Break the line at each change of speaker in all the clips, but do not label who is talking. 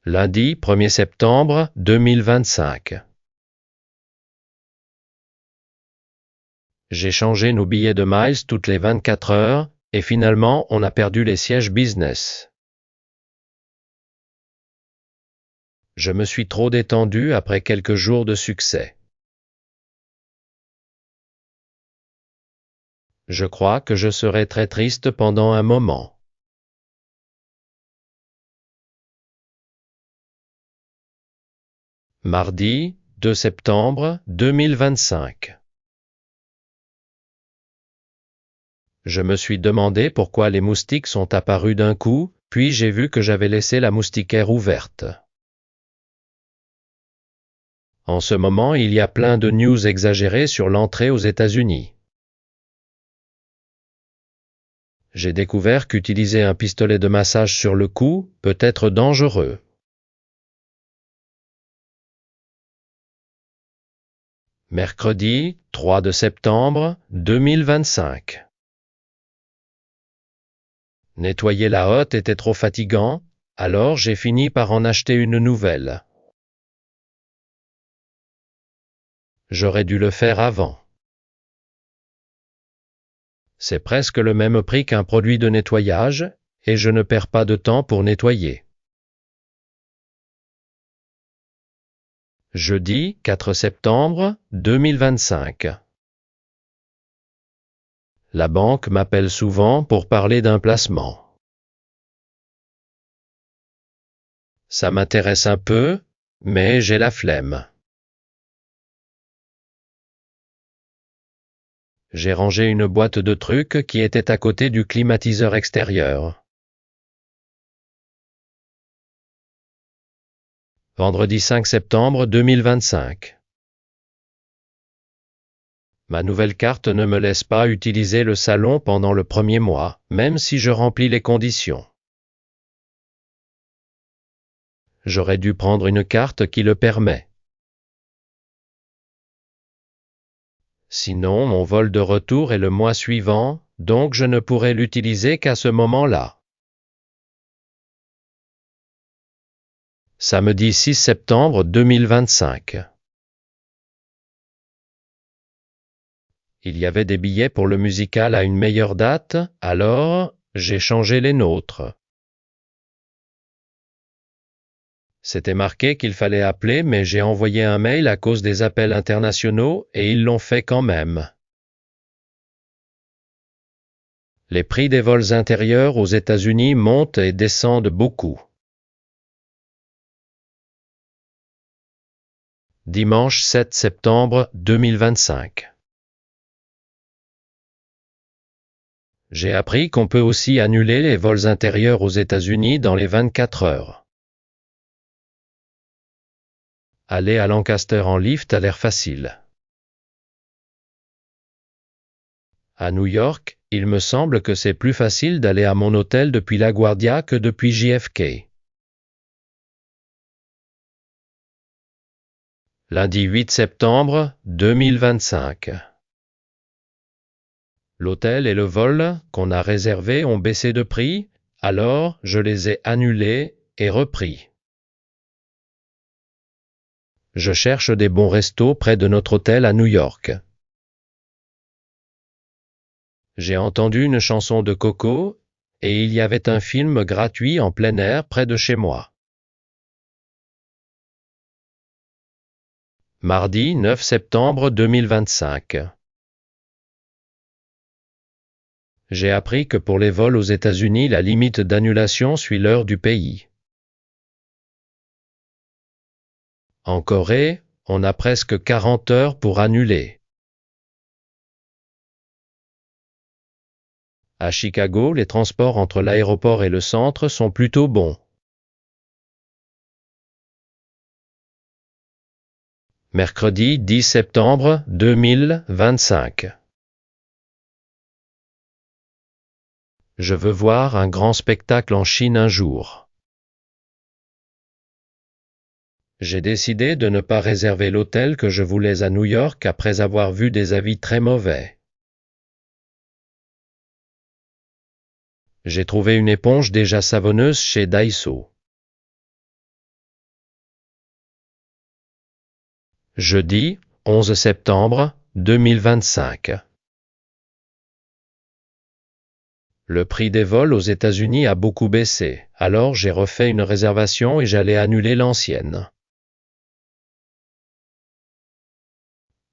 Lundi 1er septembre 2025. J'ai changé nos billets de miles toutes les 24 heures, et finalement on a perdu les sièges business. Je me suis trop détendu après quelques jours de succès. Je crois que je serai très triste pendant un moment. Mardi 2 septembre 2025. Je me suis demandé pourquoi les moustiques sont apparus d'un coup, puis j'ai vu que j'avais laissé la moustiquaire ouverte. En ce moment, il y a plein de news exagérées sur l'entrée aux États-Unis. J'ai découvert qu'utiliser un pistolet de massage sur le cou peut être dangereux. Mercredi 3 septembre 2025. Nettoyer la hotte était trop fatigant, alors j'ai fini par en acheter une nouvelle. J'aurais dû le faire avant. C'est presque le même prix qu'un produit de nettoyage, et je ne perds pas de temps pour nettoyer. Jeudi 4 septembre 2025. La banque m'appelle souvent pour parler d'un placement. Ça m'intéresse un peu, mais j'ai la flemme. J'ai rangé une boîte de trucs qui était à côté du climatiseur extérieur. Vendredi 5 septembre 2025. Ma nouvelle carte ne me laisse pas utiliser le salon pendant le premier mois, même si je remplis les conditions. J'aurais dû prendre une carte qui le permet. Sinon, mon vol de retour est le mois suivant, donc je ne pourrai l'utiliser qu'à ce moment-là. Samedi 6 septembre 2025. Il y avait des billets pour le musical à une meilleure date, alors j'ai changé les nôtres. C'était marqué qu'il fallait appeler, mais j'ai envoyé un mail à cause des appels internationaux et ils l'ont fait quand même. Les prix des vols intérieurs aux États-Unis montent et descendent beaucoup. Dimanche 7 septembre 2025. J'ai appris qu'on peut aussi annuler les vols intérieurs aux États-Unis dans les 24 heures. Aller à Lancaster en lift a l'air facile. À New York, il me semble que c'est plus facile d'aller à mon hôtel depuis LaGuardia que depuis JFK. Lundi 8 septembre 2025. L'hôtel et le vol qu'on a réservés ont baissé de prix, alors je les ai annulés et repris. Je cherche des bons restos près de notre hôtel à New York. J'ai entendu une chanson de Coco, et il y avait un film gratuit en plein air près de chez moi. Mardi 9 septembre 2025. J'ai appris que pour les vols aux États-Unis, la limite d'annulation suit l'heure du pays. En Corée, on a presque 40 heures pour annuler. À Chicago, les transports entre l'aéroport et le centre sont plutôt bons. Mercredi 10 septembre 2025. Je veux voir un grand spectacle en Chine un jour. J'ai décidé de ne pas réserver l'hôtel que je voulais à New York après avoir vu des avis très mauvais. J'ai trouvé une éponge déjà savonneuse chez Daiso. Jeudi, 11 septembre 2025. Le prix des vols aux États-Unis a beaucoup baissé, alors j'ai refait une réservation et j'allais annuler l'ancienne.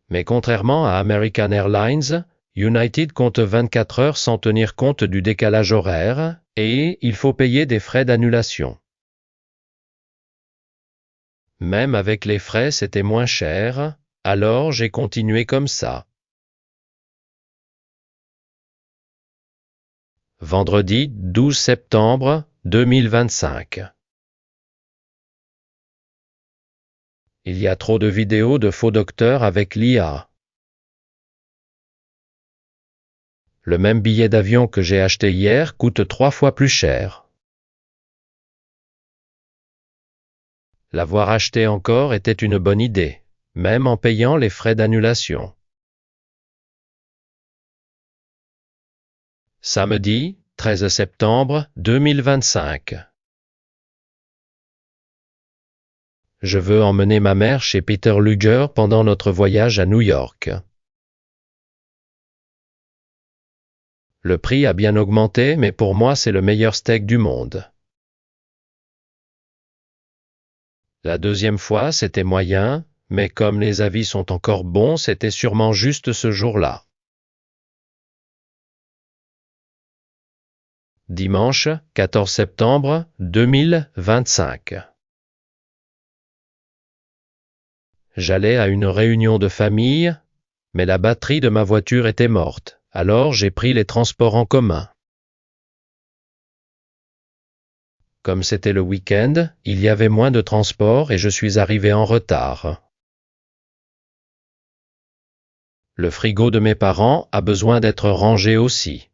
Mais contrairement à American Airlines, United compte 24 heures sans tenir compte du décalage horaire, et il faut payer des frais d'annulation. Même avec les frais, c'était moins cher, alors j'ai continué comme ça. Vendredi 12 septembre 2025. Il y a trop de vidéos de faux docteurs avec l'IA. Le même billet d'avion que j'ai acheté hier coûte 3 fois plus cher. L'avoir acheté encore était une bonne idée, même en payant les frais d'annulation. Samedi, 13 septembre 2025. Je veux emmener ma mère chez Peter Luger pendant notre voyage à New York. Le prix a bien augmenté, mais pour moi c'est le meilleur steak du monde. La deuxième fois c'était moyen, mais comme les avis sont encore bons, c'était sûrement juste ce jour-là. Dimanche, 14 septembre 2025. J'allais à une réunion de famille, mais la batterie de ma voiture était morte, alors j'ai pris les transports en commun. Comme c'était le week-end, il y avait moins de transports et je suis arrivé en retard. Le frigo de mes parents a besoin d'être rangé aussi.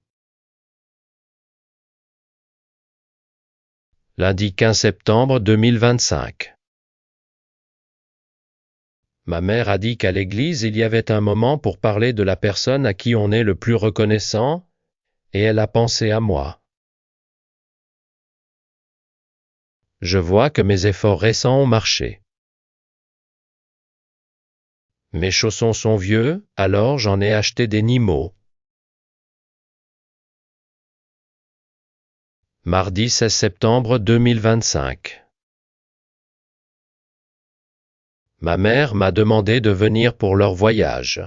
Lundi 15 septembre 2025. Ma mère a dit qu'à l'église il y avait un moment pour parler de la personne à qui on est le plus reconnaissant, et elle a pensé à moi. Je vois que mes efforts récents ont marché. Mes chaussons sont vieux, alors j'en ai acheté des Nimo. Mardi 16 septembre 2025. Ma mère m'a demandé de venir pour leur voyage.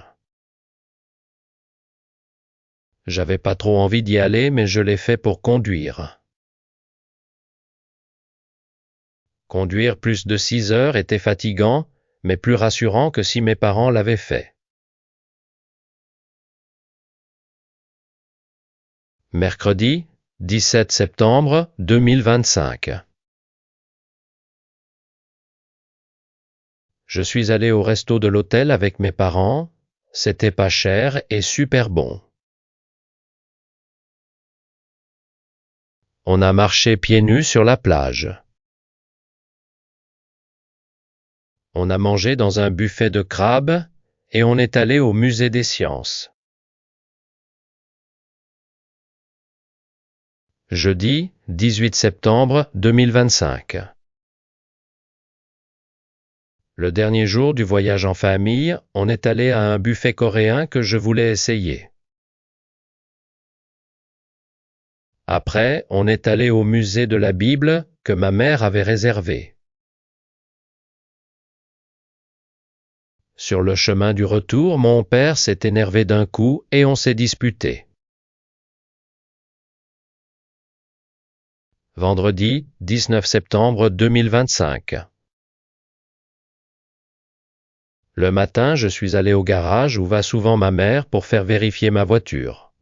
J'avais pas trop envie d'y aller, mais je l'ai fait pour conduire. Conduire plus de 6 heures était fatigant, mais plus rassurant que si mes parents l'avaient fait. Mercredi 17 septembre 2025. Je suis allé au resto de l'hôtel avec mes parents, c'était pas cher et super bon. On a marché pieds nus sur la plage. On a mangé dans un buffet de crabes et on est allé au musée des sciences. Jeudi 18 septembre 2025. Le dernier jour du voyage en famille, on est allé à un buffet coréen que je voulais essayer. Après, on est allé au musée de la Bible que ma mère avait réservé. Sur le chemin du retour, mon père s'est énervé d'un coup et on s'est disputé. Vendredi 19 septembre 2025. Le matin, je suis allé au garage où va souvent ma mère pour faire vérifier ma voiture.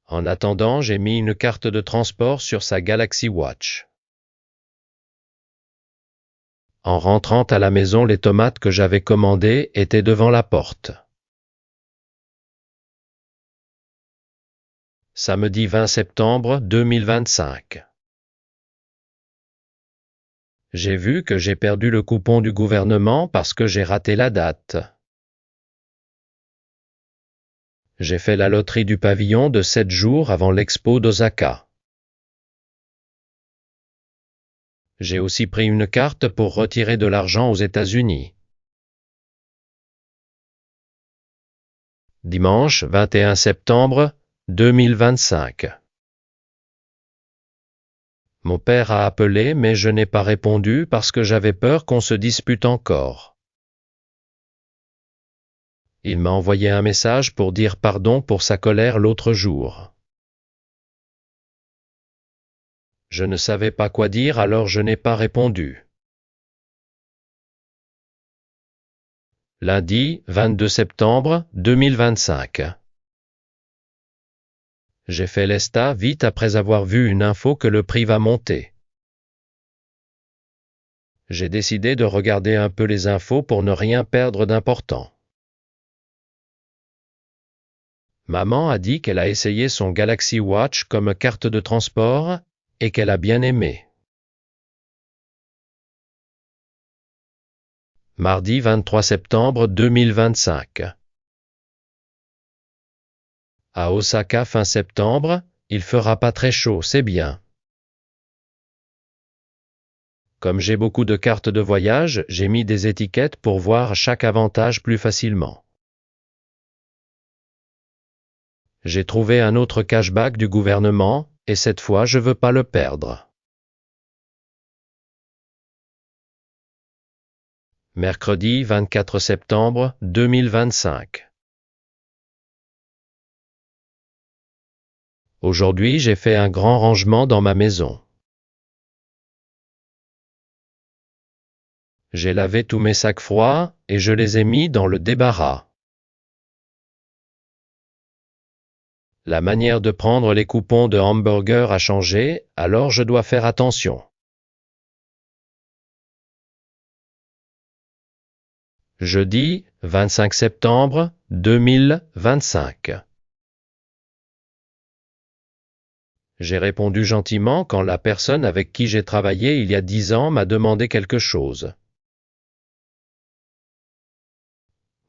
En attendant, j'ai mis une carte de transport sur sa Galaxy Watch. En rentrant à la maison, les tomates que j'avais commandées étaient devant la porte. Samedi 20 septembre 2025. J'ai vu que j'ai perdu le coupon du gouvernement parce que j'ai raté la date. J'ai fait la loterie du pavillon de 7 jours avant l'expo d'Osaka. J'ai aussi pris une carte pour retirer de l'argent aux États-Unis. Dimanche 21 septembre 2025. Mon père a appelé mais je n'ai pas répondu parce que j'avais peur qu'on se dispute encore. Il m'a envoyé un message pour dire pardon pour sa colère l'autre jour. Je ne savais pas quoi dire alors je n'ai pas répondu. Lundi 22 septembre 2025. J'ai fait l'ESTA vite après avoir vu une info que le prix va monter. J'ai décidé de regarder un peu les infos pour ne rien perdre d'important. Maman a dit qu'elle a essayé son Galaxy Watch comme carte de transport et qu'elle a bien aimé. Mardi 23 septembre 2025. À Osaka fin septembre, il fera pas très chaud, c'est bien. Comme j'ai beaucoup de cartes de voyage, j'ai mis des étiquettes pour voir chaque avantage plus facilement. J'ai trouvé un autre cashback du gouvernement, et cette fois je veux pas le perdre. Mercredi 24 septembre 2025. Aujourd'hui j'ai fait un grand rangement dans ma maison. J'ai lavé tous mes sacs froids et je les ai mis dans le débarras. La manière de prendre les coupons de hamburger a changé, alors je dois faire attention. Jeudi 25 septembre 2025. J'ai répondu gentiment quand la personne avec qui j'ai travaillé il y a 10 ans m'a demandé quelque chose.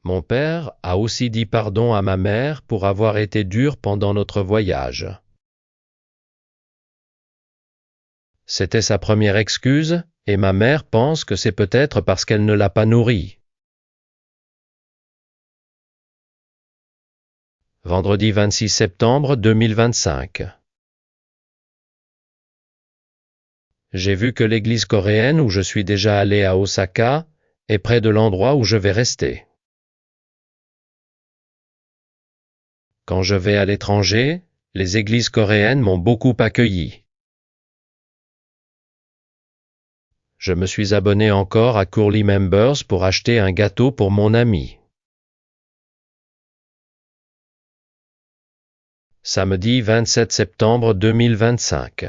Mon père a aussi dit pardon à ma mère pour avoir été dur pendant notre voyage. C'était sa première excuse, et ma mère pense que c'est peut-être parce qu'elle ne l'a pas nourri. Vendredi 26 septembre 2025. J'ai vu que l'église coréenne où je suis déjà allé à Osaka est près de l'endroit où je vais rester. Quand je vais à l'étranger, les églises coréennes m'ont beaucoup accueilli. Je me suis abonné encore à Courly Members pour acheter un gâteau pour mon ami. Samedi 27 septembre 2025.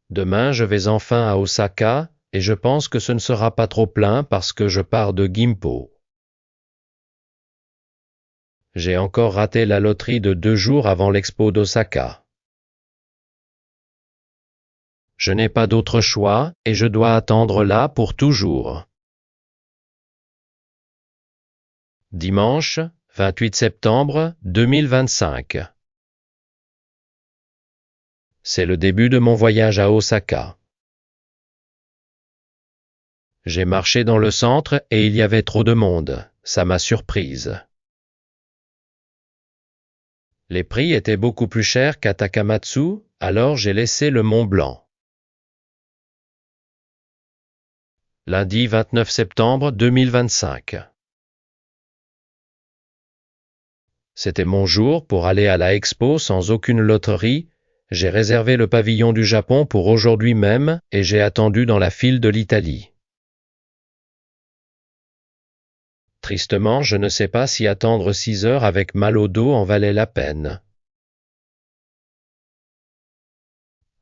Demain, je vais enfin à Osaka et je pense que ce ne sera pas trop plein parce que je pars de Gimpo. J'ai encore raté la loterie de 2 jours avant l'expo d'Osaka. Je n'ai pas d'autre choix et je dois attendre là pour toujours. Dimanche 28 septembre 2025. C'est le début de mon voyage à Osaka. J'ai marché dans le centre et il y avait trop de monde, ça m'a surprise. Les prix étaient beaucoup plus chers qu'à Takamatsu, alors j'ai laissé le Mont Blanc. Lundi 29 septembre 2025. C'était mon jour pour aller à la expo sans aucune loterie. J'ai réservé le pavillon du Japon pour aujourd'hui même et j'ai attendu dans la file de l'Italie. Tristement, je ne sais pas si attendre 6 heures avec mal au dos en valait la peine.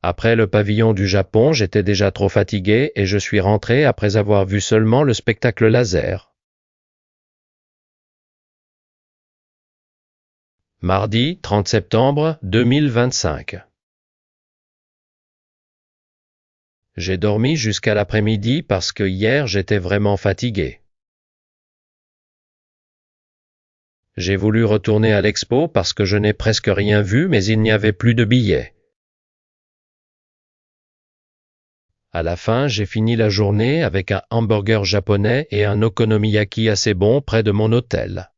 Après le pavillon du Japon, j'étais déjà trop fatigué et je suis rentré après avoir vu seulement le spectacle laser. Mardi 30 septembre 2025. J'ai dormi jusqu'à l'après-midi parce que hier j'étais vraiment fatigué. J'ai voulu retourner à l'expo parce que je n'ai presque rien vu mais il n'y avait plus de billets. À la fin, j'ai fini la journée avec un hamburger japonais et un okonomiyaki assez bon près de mon hôtel.